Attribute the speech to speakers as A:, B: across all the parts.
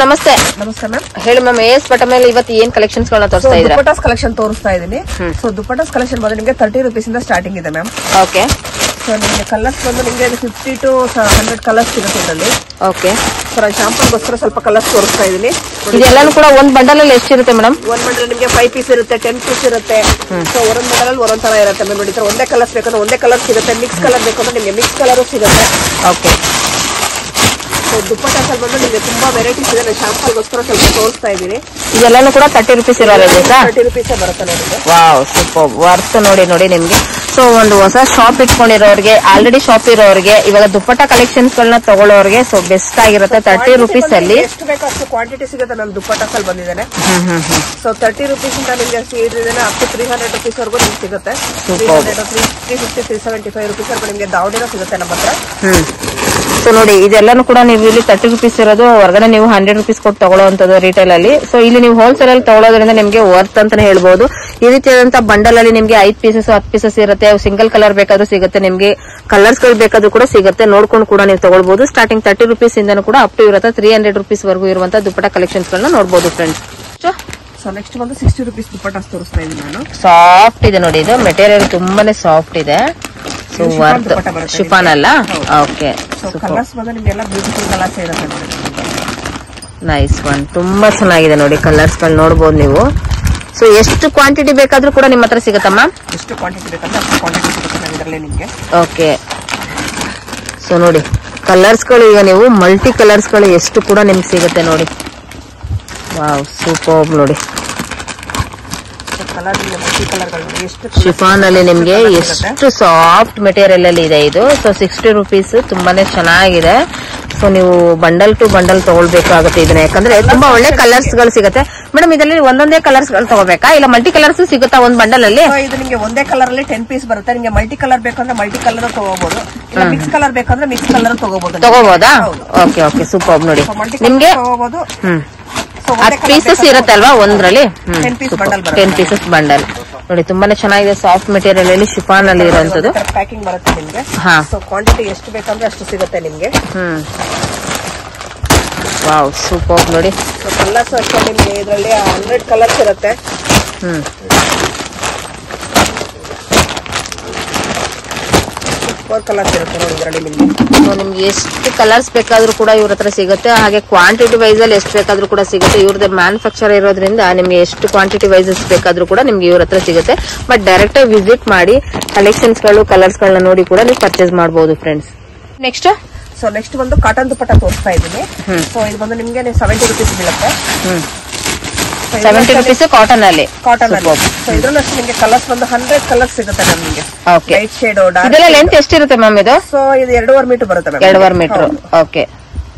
A: ನಮಸ್ತೆ.
B: ನಮಸ್ತೆ ಮ್ಯಾಮ್.
A: ಹೇಳಿ ಮ್ಯಾಮ್, ಎಸ್ ಬಟ ಮೇಲೆ ಇವತ್ತು ಏನ್ ಕಲೆಕ್ಷನ್ಸ್ ಗಳನ್ನ ತೋರಿಸ್ತಾ ಇದ್ದೀರಾ?
B: ದುಪಟ್ಟಾಸ್ ಕಲೆಕ್ಷನ್ ತೋರಿಸ್ತಾ ಇದ್ದೀನಿ. ಸೊ ದುಪಟ್ಟಾಸ್ ಕಲೆಕ್ಷನ್ ಬಂದು ನಿಮಗೆ 30 ರೂಪೀಸ್ ಇಂದ ಸ್ಟಾರ್ಟಿಂಗ್ ಇದೆ ಮ್ಯಾಮ್.
A: ಓಕೆ.
B: ಸೊ ನಿಮಗೆ ಕಲರ್ಸ್ ಬಂದು ನಿಮಗೆ 50 to 100 ಕಲರ್ಸ್ ಸಿಗುತ್ತೆ ಇದರಲ್ಲಿ.
A: ಓಕೆ.
B: ಸೊ ನಾನು ಶಾಂಪಲ್ಗೋಸ್ಕರ ಸ್ವಲ್ಪ ಕಲರ್ಸ್ ತೋರಿಸ್ತಾ ಇದ್ದೀನಿ.
A: ಇದೆಲ್ಲಾನು ಕೂಡ ಒಂದ್ ಬಂಡಲ್ ಅಲ್ಲಿ ಎಷ್ಟಿರುತ್ತೆ ಮೇಡಮ್?
B: ಒಂದ್ ಬಂಡಲ್ ನಿಮಗೆ 5 ಪೀಸ್ ಇರುತ್ತೆ, 10 ಪೀಸ್ ಇರುತ್ತೆ. ಸೊ ಒಂದೊಂದ್ ಬಂಡಲ್ ಅಲ್ಲಿ ಒಂದೊಂದ್ ತರ ಇರುತ್ತೆ ಮ್ಯಾಮ್. ನೋಡಿ, ಒಂದೇ ಕಲರ್ಸ್ ಬೇಕಂದ್ರೆ ಒಂದೇ ಕಲರ್ ಸಿಗುತ್ತೆ, ಮಿಕ್ಸ್ ಕಲರ್ ಬೇಕಂದ್ರೆ ನಿಮಗೆ ಮಿಕ್ಸ್ ಕಲರ್ ಸಿಗುತ್ತೆ.
A: ಓಕೆ.
B: ಸೊ ದುಪಟ್ಟಾಸ್ ಅಲ್ಲಿ ಬಂದು ನಿಮಗೆ ತುಂಬಾ ವೆರೈಟೀಸ್ ಇದೆ. ನಾನು ಶಾಂಪಲ್ಗೋಸ್ಕರ ಸ್ವಲ್ಪ ತೋರಿಸ್ತಾ ಇದ್ದೀನಿ.
A: ಇದೆಲ್ಲಾನು ಕೂಡ 30 ರೂಪೀಸ್ ಇರೋ ರೇಂಜ್.
B: 30 ರೂಪೀಸ್ ಬರುತ್ತೆ ನೋಡಿ.
A: ವಾವ್, ಸೂಪರ್ ವರ್ತ್ ನೋಡಿ ನಿಮ್ಗೆ. ಸೊ ಒಂದು ಹೊಸ ಶಾಪ್ ಇಟ್ಕೊಂಡಿರೋರಿಗೆ, ಆಲ್ರೆಡಿ ಶಾಪ್ ಇರೋರಿಗೆ, ಇವಾಗ ದುಪ್ಪಟ್ಟ ಕಲೆಕ್ಷನ್ಸ್ ಗಳನ್ನ ತಗೊಳ್ಳೋರಿಗೆ ಸೊ ಬೆಸ್ಟ್ ಆಗಿರುತ್ತೆ. 30 ರೂಪೀಸ್ ಅಲ್ಲಿ
B: ಎಷ್ಟು ಬೇಕೋ ಅಷ್ಟು ಕ್ವಾಂಟಿಟಿ ಸಿಗುತ್ತೆ ಮ್ಯಾಮ್. ದುಪ್ಪಟ್ಟಾಸ್ ಅಲ್ಲಿ ಬಂದಿದ್ದೇನೆ. ಸೊ 30 ರೂಪೀಸ್ ಇಂದ ನಿಮಗೆ ಸೀಡಿದ್ದೇನೆ ಅಪ್ ಟು 300 ರೂಪೀಸ್ ವರೆಗೂ ನಿಮ್ಗೆ ಸಿಗುತ್ತೆ. 300, 350, 375 ರೂಪೀಸ್ ವರೆಗೂ ನಿಮಗೆ ದಾವಣಿನ ಸಿಗುತ್ತೆ ನಮ್ಮ ಹತ್ರ.
A: ಸೊ ನೋಡಿ, ಇದೆಲ್ಲಾನು ಕೂಡ ನೀವು ಇಲ್ಲಿ 30 ರೂಪೀಸ್ ಇರೋದು, ಹೊರಗಡೆ ನೀವು 100 ರೂಪೀಸ್ ಕೊಟ್ಟು ತಗೊಳ್ಳೋವಂಥದ್ದು ರಿಟೇಲ್ ಅಲ್ಲಿ. ಸೊ ಇಲ್ಲಿ ನೀವು ಹೋಲ್ಸೇಲ್ ಅಲ್ಲಿ ತಗೊಳ್ಳೋದ್ರಿಂದ ನಿಮಗೆ ವರ್ತ್ ಅಂತಾನೆ ಹೇಳ್ಬೋದು. ಈ ರೀತಿಯಾದಂತಹ ಬಂಡಲ್ ಅಲ್ಲಿ ನಿಮಗೆ 5 ಪೀಸಸ್ 10 ಪೀಸಸ್ ಇರುತ್ತೆ. ಸಿಂಗಲ್ ಕಲರ್ ಬೇಕಾದ್ರೂ ಸಿಗುತ್ತೆ, ನಿಮಗೆ ಕಲರ್ಸ್ ಗಳು ಬೇಕಾದ್ರೂ ಕೂಡ ಸಿಗುತ್ತೆ. ನೋಡ್ಕೊಂಡು ಕೂಡ ನೀವು ತಗೊಳ್ಬಹುದು. ಸ್ಟಾರ್ಟಿಂಗ್ 30 ರೂಪೀಸ್ ಇಂದನೂ ಕೂಡ ಅಪ್ ಟು ಇರುತ್ತೆ 300 ರೂಪೀಸ್ ವರೆಗೂ ಇರುವಂತಹ ದುಪ್ಪಟ್ಟ ಕಲೆಕ್ಷನ್ಸ್ ಗಳನ್ನ ನೋಡಬಹುದು ಫ್ರೆಂಡ್ಸ್.
B: ಸೊ ನೆಕ್ಸ್ಟ್ ಬಂದು 60 ರೂಪೀಸ್ ದುಪ್ಪಟ್ಟಾಸ್ ತೋರಿಸ್ತಾ ಇದ್ದೀನಿ ನಾನು.
A: ಸಾಫ್ಟ್ ಇದೆ ನೋಡಿ, ಇದು ಮೆಟೀರಿಯಲ್ ತುಂಬಾನೇ ಸಾಫ್ಟ್ ಇದೆ. ಸೊ ವರ್ತ್ ಶಿಫಾನ್ ಅಲ್ಲ? ಓಕೆ.
B: ಕಲರ್ಸ್ ಬಂದು ನಿಮಗೆಲ್ಲ ಬ್ಯೂಟಿಫುಲ್ ಕಲರ್ಸ್ ಇರುತ್ತೆ ನೋಡಿ.
A: ನೈಸ್ ಒನ್, ತುಂಬಾ ಚೆನ್ನಾಗಿದೆ ನೋಡಿ. ಕಲರ್ಸ್ ಗಳು ನೋಡಬಹುದು ನೀವು. ಸೊ ಎಷ್ಟು ಕ್ವಾಂಟಿಟಿ ಬೇಕಾದ್ರೂ ಕೂಡ ನಿಮ್ಮ ಹತ್ರ ಸಿಗುತ್ತಮ್ಮ?
B: ಎಷ್ಟು ಕ್ವಾಂಟಿಟಿ ಬೇಕಂದ್ರೆ ಅಷ್ಟು ಕ್ವಾಂಟಿಟಿ ಸಿಗುತ್ತೆ ಇದರಲ್ಲಿ ನಿಮಗೆ.
A: ಓಕೆ. ಸೊ ನೋಡಿ, ಕಲರ್ಸ್ ಗಳು ಈಗ ನೀವು ಮಲ್ಟಿ ಕಲರ್ಸ್ ಗಳು ಎಷ್ಟು ಕೂಡ ನಿಮ್ಗೆ ಸಿಗುತ್ತೆ ನೋಡಿ. ವಾವ್, ಸೂಪರ್ ನೋಡಿ. ಶಿಫಾನ್ ಅಲ್ಲಿ ನಿಮ್ಗೆ ಎಷ್ಟು ಸಾಫ್ಟ್ ಮೆಟೀರಿಯಲ್ ಅಲ್ಲಿ ಇದೆ ಇದು. ಸೊ 60 ರೂಪೀಸ್ ತುಂಬಾನೇ ಚೆನ್ನಾಗಿದೆ. ಸೊ ನೀವು ಬಂಡಲ್ ಟು ಬಂಡಲ್ ತಗೊಳ್ಬೇಕಾಗುತ್ತೆ ಇದನ್ನ, ಯಾಕಂದ್ರೆ ತುಂಬಾ ಒಳ್ಳೆ ಕಲರ್ಸ್ ಗಳು ಸಿಗುತ್ತೆ. ಮೇಡಮ್, ಇದರಲ್ಲಿ ಒಂದೊಂದೇ ಕಲರ್ಸ್ ಗಳು ತಗೋಬೇಕಾ ಇಲ್ಲ ಮಲ್ಟಿ ಕಲರ್ಸ್ ಸಿಗುತ್ತಾ ಒಂದ್ ಬಂಡಲ್ ಅಲ್ಲಿ?
B: ಇದು ನಿಮಗೆ ಒಂದೇ ಕಲರ್ ಅಲ್ಲಿ 10 ಪೀಸ್ ಬರುತ್ತೆ. ನಿಮಗೆ ಮಲ್ಟಿ ಕಲರ್ ಬೇಕಂದ್ರೆ ಮಲ್ಟಿ ಕಲರ್ ತಗೋಬಹುದು, ಇಲ್ಲ ಮಿಕ್ಸ್ ಕಲರ್ ಬೇಕಂದ್ರೆ ಮಿಕ್ಸ್ ಕಲರ್
A: ತಗೋಬಹುದಾ? ಓಕೆ ಓಕೆ, ಸೂಪರ್ ನೋಡಿ. ನಿಮ್ಗೆ 10 ಪೀಸಸ್ ಇರುತ್ತೆ ಅಲ್ವಾ ಒಂದ್ರಲ್ಲಿ? 10 ಪೀಸಸ್ ಬಂಡಲ್ ನೋಡಿ, ತುಂಬಾನೇ ಚೆನ್ನಾಗಿದೆ. ಸಾಫ್ಟ್ ಮೆಟೀರಿಯಲ್ ಅಲ್ಲಿ ಶಿಫಾನ್ ಅಲ್ಲಿ ಇರುವಂತದ್ದು
B: ಪ್ಯಾಕಿಂಗ್ ಬರುತ್ತೆ ನಿಮ್ಗೆ. ಸೊ ಕ್ವಾಂಟಿಟಿ ಎಷ್ಟು ಬೇಕಂದ್ರೆ ಅಷ್ಟು ಸಿಗುತ್ತೆ ನಿಮ್ಗೆ.
A: ವಾವ್, ಸೂಪರ್ ನೋಡಿ.
B: ಸೊ ಕಲರ್ಸ್ ಅಷ್ಟೇ ನಿಮ್ಗೆ ಇದರಲ್ಲಿ 100 ಕಲರ್ಸ್ ಇರುತ್ತೆ. ಕಲರ್ಸ್ ಇರುತ್ತೆ ನೋಡಿ ಇದರಲ್ಲಿ ನಿಮ್ಗೆ.
A: ನಿಮ್ಗೆ ಎಷ್ಟು ಕಲರ್ಸ್ ಬೇಕಾದ್ರೂ ಕೂಡ ಇವ್ರ ಹತ್ರ ಸಿಗುತ್ತೆ. ಹಾಗೆ ಕ್ವಾಂಟಿಟಿ ವೈಸ್ ಅಲ್ಲಿ ಎಷ್ಟು ಬೇಕಾದ್ರೂ ಕೂಡ ಸಿಗುತ್ತೆ. ಇವ್ರದ್ದು ಮ್ಯಾನುಫ್ಯಾಕ್ಚರ್ ಇರೋದ್ರಿಂದ ನಿಮ್ಗೆ ಎಷ್ಟು ಕ್ವಾಂಟಿಟಿ ವೈಸ್ ಬೇಕಾದ್ರೂ ಕೂಡ ನಿಮ್ಗೆ ಇವ್ರ ಹತ್ರ ಸಿಗುತ್ತೆ. ಬಟ್ ಡೈರೆಕ್ಟ್ ಆಗಿ ವಿಸಿಟ್ ಮಾಡಿ ಕಲೆಕ್ಷನ್ಸ್ ಗಳು ಕಲರ್ಸ್ ಗಳನ್ನ ನೋಡಿ ಕೂಡ ನೀವು ಪರ್ಚೇಸ್ ಮಾಡಬಹುದು ಫ್ರೆಂಡ್ಸ್. ನೆಕ್ಸ್ಟ್
B: ಒಂದು ಕಾಟನ್ ದುಪ್ಪಟ್ಟ ತೋರಿಸ್ತಾ ಇದ್ದೀನಿ. ಸೊ ಇದು ಬಂದು ನಿಮ್ಗೆ 70 ರೂಪೀಸ್ ಬೀಳುತ್ತೆ.
A: 70 ರೂಪೀಸ್ ಕಾಟನ್ ಅಲ್ಲಿ.
B: ಸೊ ಇದ್ರಲ್ಲೂ ಅಷ್ಟು ನಿಮಗೆ ಕಲರ್ಸ್ ಬಂದು 100 ಕಲರ್ಸ್ ಸಿಗುತ್ತೆ ನಮಗೆ. ಲೈಟ್ ಶೇಡ್,
A: ಇದೆಲ್ಲ ಲೆಂತ್ ಎಷ್ಟಿರುತ್ತೆ ಮ್ಯಾಮ್ ಇದು?
B: ಸೊ ಇದು 2.5 ಮೀಟರ್ ಬರುತ್ತೆ ಮ್ಯಾಮ್.
A: 2.5 ಮೀಟರ್. ಓಕೆ.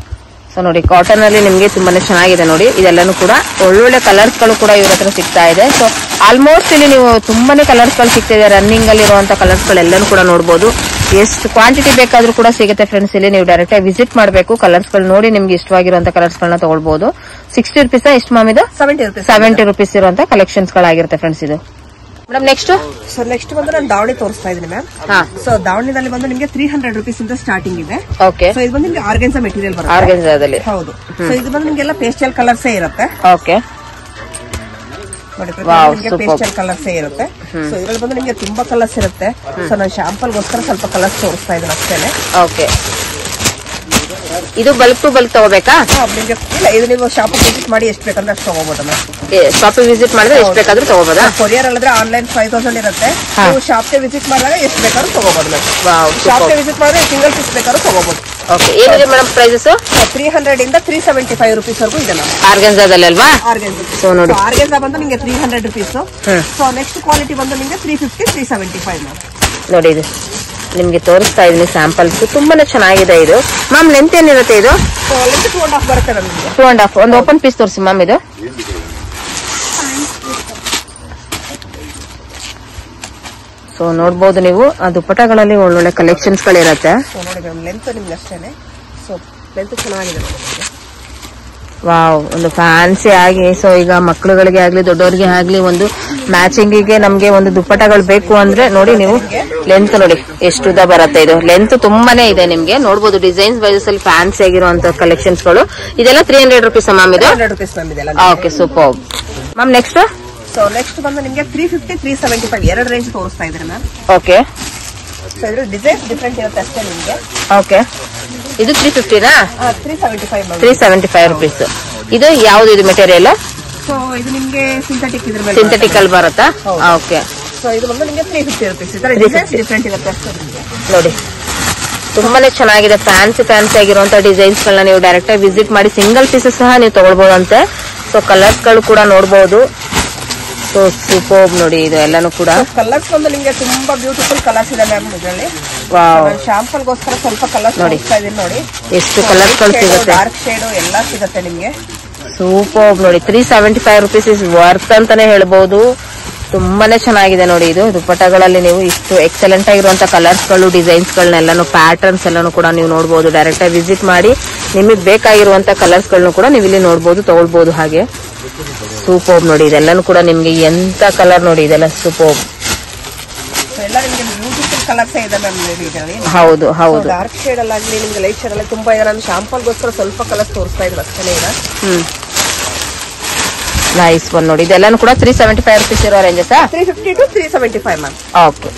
A: ಸೊ ನೋಡಿ, ಕಾಟನ್ ಅಲ್ಲಿ ನಿಮ್ಗೆ ತುಂಬಾನೇ ಚೆನ್ನಾಗಿದೆ ನೋಡಿ. ಇದೆಲ್ಲಾನು ಕೂಡ ಒಳ್ಳೊಳ್ಳೆ ಕಲರ್ಸ್ ಗಳು ಕೂಡ ಇವ್ರ ಹತ್ರ ಸಿಗ್ತಾ ಇದೆ. ಸೊ ಆಲ್ಮೋಸ್ಟ್ ಇಲ್ಲಿ ನೀವು ತುಂಬಾನೇ ಕಲರ್ಸ್ ಗಳು ಸಿಗ್ತಿದೆ. ರನ್ನಿಂಗ್ ಅಲ್ಲಿ ಇರುವಂತಹ ಕಲರ್ಸ್ ಗಳೆಲ್ಲಾನು ಕೂಡ ನೋಡಬಹುದು. ಎಷ್ಟು ಕ್ವಾಂಟಿಟಿ ಬೇಕಾದ್ರೂ ಕೂಡ ಸಿಗುತ್ತೆ ಫ್ರೆಂಡ್ಸ್. ಇಲ್ಲಿ ನೀವು ಡೈರೆಕ್ಟ್ ಆಗಿ ವಿಸಿಟ್ ಮಾಡಬೇಕು. ಕಲರ್ಸ್ ಗಳು ನೋಡಿ ನಿಮ್ಗೆ ಇಷ್ಟವಾಗಿರುವಂತಹ ಕಲರ್ಸ್ ಗಳನ್ನ ತಗೊಳ್ಬಹುದು. 60 ರೂಪೀಸ್ ಎಷ್ಟು ಮ್ಯಾಮ್ ಇದು? 70 ರೂಪೀಸ್ ಇರುವಂತಹ ಕಲೆಕ್ಷನ್ಸ್ ಗಳಾಗಿರುತ್ತೆ ಫ್ರೆಂಡ್ಸ್ ಇದು. ಮೇಡಮ್ ನೆಕ್ಸ್ಟ್
B: ಬಂದು ನಾನು ದಾವಣಿ ತೋರಿಸ್ತಾ ಇದ್ದೀನಿ ಮ್ಯಾಮ್. ಸೊ ದಾವಣಿದಲ್ಲಿ ಬಂದು ನಿಮಗೆ 300 ರೂಪೀಸ್ ಇಂದ ಸ್ಟಾರ್ಟಿಂಗ್ ಇದೆ.
A: ಓಕೆ.
B: ಸೊ ಇದು ಬಂದು ನಿಮಗೆ ಆರ್ಗೆನ್ಸಾ ಮೆಟೀರಿಯಲ್ ಬರುತ್ತೆ.
A: ಆರ್ಗೆನ್ಸಾದಲ್ಲಿ
B: ಹೌದು. ಸೊ ಇದು ಬಂದು ನಿಮಗೆಲ್ಲ ಪೇಸ್ಟಲ್ ಕಲರ್ಸ್ ಇರುತ್ತೆ.
A: ಓಕೆ.
B: ನೋಡಿ, ಪೇಸ್ಟಲ್ ಕಲರ್ಸ್ ಇರುತ್ತೆ. ಸೊ ಇದ್ರಲ್ಲಿ ಬಂದು ನಿಮಗೆ ತುಂಬಾ ಕಲರ್ಸ್ ಇರುತ್ತೆ. ಸೊ ನಾನು ಶಾಂಪಲ್ಗೋಸ್ಕರ ಸ್ವಲ್ಪ ಕಲರ್ಸ್ ತೋರಿಸ್ತಾ ಇದ್ದೀನಿ ಅಷ್ಟೇನೆ.
A: ಓಕೆ. ಇದು ಬಲ್ಕ್ ಟು ಬಲ್ಕ್ ತಗೋಬೇಕಾ?
B: ನಿಮಗೆ ಇಲ್ಲ, ಇದು ನೀವು ಶಾಪ್ ವಿಸಿಟ್ ಮಾಡಿ ಎಷ್ಟು ಬೇಕಂದ್ರೆ ಅಷ್ಟು ತಗೋಬಹುದು.
A: ಶಾಪ್ ವಿಸಿಟ್ ಮಾಡಿದ್ರೆ ಎಷ್ಟು ಬೇಕಾದ್ರೂ ತಗೋಬಹುದಾ?
B: ಕೊರಿಯರ್ ಅಲ್ಲದ್ರೆ ಆನ್ಲೈನ್ 5000 ಇರುತ್ತೆ. ನೀವು ಶಾಪ್ಗೆ ವಿಸಿಟ್ ಮಾಡಿದಾಗ ಎಷ್ಟು ಬೇಕಾದ್ರೂ ತಗೋಬಹುದು. ಶಾಪ್ಗೆ ವಿಸಿಟ್ ಮಾಡಿದ್ರೆ ಸಿಂಗಲ್ ಪೀಸ್ ಬೇಕಾದ್ರೂ ತಗೋಬಹುದು.
A: ಓಕೆ. ಏನಿದೆ ಮೇಡಮ್ ಪ್ರೈಸಸ್?
B: 300 ಇಂದ 375 ರೂಪೀಸ್ ವರೆಗೂ ಇದೆ ಮ್ಯಾಮ್.
A: ಆರ್ಗೆನ್ಸಾದಲ್ಲಿ ಅಲ್ವಾ?
B: ಸೊ ನೋಡಿ, ಆರ್ಗೆನ್ಸಾ ಬಂದು ನಿಮಗೆ 300 ರೂಪೀಸ್. ಸೊ ನೆಕ್ಸ್ಟ್ ಕ್ವಾಲಿಟಿ ಬಂದು ನಿಮಗೆ 350, 375 ಮ್ಯಾಮ್.
A: ನೋಡಿ, ಇದು ನಿಮ್ಗೆ ತೋರಿಸ್ತಾ ಇದೀನಿ ಸ್ಯಾಂಪಲ್ಸ್. ತುಂಬಾನೇ ಚೆನ್ನಾಗಿದೆ ಇದು. ಮ್ಯಾಮ್ ಲೆಂತ್ ಏನಿರುತ್ತೆ ಇದು?
B: 2.5 ಬರುತ್ತೆ ನಮಗೆ.
A: 2.5. ಒಂದು ಓಪನ್ ಪೀಸ್ ತೋರಿಸಿ ಮ್ಯಾಮ್ ಇದು. ಸೊ ನೋಡ್ಬೋದು ನೀವು, ಆ ದುಪ್ಪಟ್ಟಗಳಲ್ಲಿ ಒಳ್ಳೊಳ್ಳೆ ಕಲೆಕ್ಷನ್ಸ್ ಗಳಿರುತ್ತೆ.
B: ನೋಡಿ ಮ್ಯಾಮ್, ಲೆಂತ್ ನಿಮ್ಗೆ ಅಷ್ಟೇನೆ. ಸೊ ಲೆಂತ್ ಚೆನ್ನಾಗಿದೆ.
A: ವಾವ್, ಒಂದು ಫ್ಯಾನ್ಸಿ ಆಗಿ. ಸೊ ಈಗ ಮಕ್ಕಳುಗಳಿಗೆ ಆಗ್ಲಿ ದೊಡ್ಡವರಿಗೆ ಆಗ್ಲಿ ಒಂದು ಮ್ಯಾಚಿಂಗಿಗೆ ನಮ್ಗೆ ಒಂದು ದುಪ್ಪಟ್ಟಗಳು ಬೇಕು ಅಂದ್ರೆ ನೋಡಿ ನೀವು ಲೆಂತ್ ನೋಡಿ ಎಷ್ಟು ಉದ್ದ ಬರುತ್ತೆ. ಇದು ಲೆಂತ್ ತುಂಬಾನೇ ಇದೆ, ನಿಮ್ಗೆ ನೋಡಬಹುದು. ಡಿಸೈನ್ಸ್ ವೈಸಸ್ ಅಲ್ಲಿ ಫ್ಯಾನ್ಸಿ ಆಗಿರುವಂತ ಕಲೆಕ್ಷನ್ಸ್ ಗಳು. ಇದೆಲ್ಲ 300 rupees ಮ್ಯಾಮ್ ಇದು.
B: 300 rupees ಮ್ಯಾಮ್ ಇದೆಲ್ಲ.
A: Okay, super ma'am. Next
B: so next ಬಂದು ನಿಮ್ಗೆ 350 375 ಎರಡು ರೇಂಜ್ ತೋರಿಸ್ತಾ ಇದ್ರೆ ಮ್ಯಾಮ್.
A: ಓಕೆ,
B: ಸೊ ಇದ್ರ ಡಿಸೈನ್ಸ್ ಡಿಫ್ರೆಂಟ್ ಇರುತ್ತೆ ಅಷ್ಟೇ ನಿಮ್ಗೆ.
A: ಓಕೆ, ಇದು 350ನಾ?
B: 375 ಮ್ಯಾಮ್.
A: 375 rupees. ಇದು ಯಾವ್ದು ಇದು ಮೆಟೀರಿಯಲ್?
B: ಸೊ ಇದು ನಿಮ್ಗೆ ಸಿಂಥೆಟಿಕ್ ಇದ್ರ ಮೇಲೆ
A: ಸಿಂಥೆಟಿಕ್ ಅಲ್ಲಿ ಬರುತ್ತಾ? ಓಕೆ.
B: ಸೊ ಇದು ಬಂದು ನಿಮ್ಗೆ 350 rupees. ಇದರ ಡಿಸೈನ್ಸ್ ಡಿಫ್ರೆಂಟ್ ಇರುತ್ತೆ ಅಷ್ಟೇ ನಿಮ್ಗೆ.
A: ನೋಡಿ ತುಂಬಾನೇ ಚೆನ್ನಾಗಿದೆ. ಫ್ಯಾನ್ಸಿ ಆಗಿರುವಂತ ಡಿಸೈನ್ಸ್ ಗಳನ್ನ ನೀವು ಡೈರೆಕ್ಟ್ ಆಗಿ ವಿಸಿಟ್ ಮಾಡಿ ಸಿಂಗಲ್ ಪೀಸಸ್ ಸಹ ನೀವು ತಗೊಳ್ಬಹುದಂತೆ. ಸೊ ಕಲರ್ಸ್ ಗಳು ಕೂಡ ನೋಡಬಹುದು. ಸೊ ಸೂಪರ್ ನೋಡಿ, ಇದು ಎಲ್ಲಾನು ಕೂಡ
B: ಕಲರ್ಸ್ ಬಂದು ನಿಮ್ಗೆ ತುಂಬಾ ಬ್ಯೂಟಿಫುಲ್ ಕಲರ್ಸ್ ಇದೆ ಮ್ಯಾಮ್ ಇದರಲ್ಲಿ. ಶಾಂಪಲ್ ಗೋಸ್ಕರ ಸ್ವಲ್ಪ ಕಲರ್ಸ್ ನೋಡ್ತಾ ಇದೀನಿ ನೋಡಿ.
A: ಎಷ್ಟು ಕಲರ್ಸ್ ಗಳು ಸಿಗುತ್ತೆ,
B: ಡಾರ್ಕ್ ಶೇಡ್ ಎಲ್ಲ ಸಿಗುತ್ತೆ ನಿಮ್ಗೆ.
A: ಸೂಪರ್ ನೋಡಿ. 375 rupees ಇಸ್ ವರ್ತ್ ಅಂತಾನೆ ಹೇಳ್ಬಹುದು. ತುಂಬಾನೇ ಚೆನ್ನಾಗಿದೆ ನೋಡಿ. ಇದು ದುಪ್ಪಟ್ಟಗಳಲ್ಲಿ ನೀವು ಇಷ್ಟು ಎಕ್ಸಲೆಂಟ್ ಆಗಿರುವಂತ ಕಲರ್ಸ್ ಗಳು, ಡಿಸೈನ್ಸ್ ಗಳನ್ನೆಲ್ಲಾನು, ಪ್ಯಾಟರ್ನ್ಸ್ ಎಲ್ಲಾನು ಕೂಡ ನೀವು ನೋಡಬಹುದು. ಡೈರೆಕ್ಟ್ ಆಗಿ ವಿಸಿಟ್ ಮಾಡಿ ನಿಮಗೆ ಬೇಕಾಗಿರುವಂತ ಕಲರ್ಸ್ ಗಳನ್ನು ಕೂಡ ನೀವು ಇಲ್ಲಿ ನೋಡಬಹುದು, ತಗೊಳ್ಬಹುದು. ಹಾಗೆ ಸೂಪರ್ ನೋಡಿ, ಇದೆಲ್ಲಾನು ಕೂಡ ನಿಮ್ಗೆ ಎಂತ ಕಲರ್ ನೋಡಿ, ಇದೆಲ್ಲ ಸೂಪರ್.
B: ಎಲ್ಲ ನಿಮ್ಗೆ ಬ್ಯೂಟಿಫುಲ್ ಕಲರ್ಸ್ ಇದೆ ಮ್ಯಾಮ್ ಇದರಲ್ಲಿ.
A: ಹೌದು ಹೌದು.
B: ಡಾರ್ಕ್ ಶೇಡ್ ಅಲ್ಲಾಗ್ಲಿ ನಿಮ್ಗೆ ಲೈಟ್ ಶೇಡ್ ಅಲ್ಲಿ ತುಂಬಾ ಇದೆ. ನಾನು ಶಾಂಪಲ್ ಗೋಸ್ಕರ ಸ್ವಲ್ಪ ಕಲರ್ಸ್ ತೋರಿಸ್ತಾ ಇದ್ರು ಅಷ್ಟೇ ಈಗ.
A: ನೈಸ್ ಒನ್ ನೋಡಿ. ಇದೆಲ್ಲಾನು ಕೂಡ 375 rupees ಇರೋ ರೇಂಜಸ್.
B: 350 to 375 ma'am.
A: ಓಕೆ.